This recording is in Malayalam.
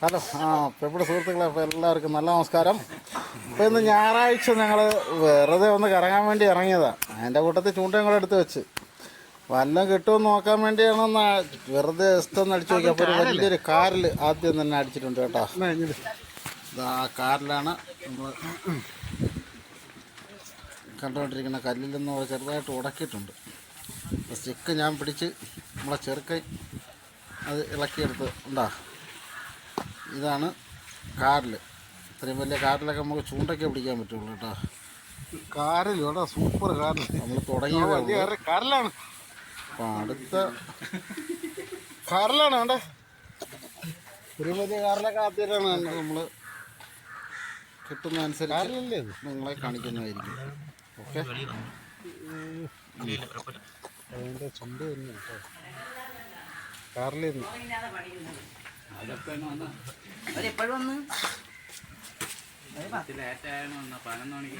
ഹലോ പ്രിയപ്പെട്ട സുഹൃത്തുക്കളെ, അപ്പോൾ എല്ലാവർക്കും നല്ല നമസ്കാരം. അപ്പോൾ ഇന്ന് ഞായറാഴ്ച ഞങ്ങൾ വെറുതെ ഒന്ന് കറങ്ങാൻ വേണ്ടി ഇറങ്ങിയതാണ്. അതിൻ്റെ കൂട്ടത്തിൽ ചൂണ്ടയും കൂടെ എടുത്ത് വെച്ച് വല്ലതും കിട്ടുമെന്ന് നോക്കാൻ വേണ്ടിയാണെന്ന് വെറുതെ ജസ്റ്റ് ഒന്ന് അടിച്ചു നോക്കി. അപ്പോൾ ഒരു വലിയൊരു കാറിൽ ആദ്യം തന്നെ അടിച്ചിട്ടുണ്ട് കേട്ടോ. ആ കാറിലാണ് നമ്മൾ കണ്ടുകൊണ്ടിരിക്കുന്ന കല്ലിൽ നിന്ന് ചെറുതായിട്ട് ഉടക്കിയിട്ടുണ്ട്. സ്റ്റിക്ക് ഞാൻ പിടിച്ച് നമ്മളെ ചെറുക്കൈ അത് ഇളക്കിയെടുത്ത് ഉണ്ടാ. ഇതാണ് കാറിൽ. ഇത്രയും വലിയ കാറിലൊക്കെ നമുക്ക് ചൂണ്ടയ്ക്ക് പിടിക്കാൻ പറ്റുള്ളൂ കേട്ടോ. കാറിൽ കേട്ടോ, സൂപ്പർ കാറിൽ നമ്മൾ തുടങ്ങിയത് കാറിലാണ്. അപ്പം അടുത്ത കാറിലാണ് വേണ്ടേ. ഒരു വലിയ കാറിലൊക്കെ ആദ്യമായിട്ടാണ് നമ്മൾ കിട്ടുന്നതനുസരിച്ച് നിങ്ങളെ കാണിക്കുന്നതായിരിക്കും. ഓക്കെ, അതിൻ്റെ ചുണ്ട് തന്നെ കേട്ടോ. കാറിലിരുന്നു അവരെപ്പോഴും വന്ന് 11 മണിക്ക്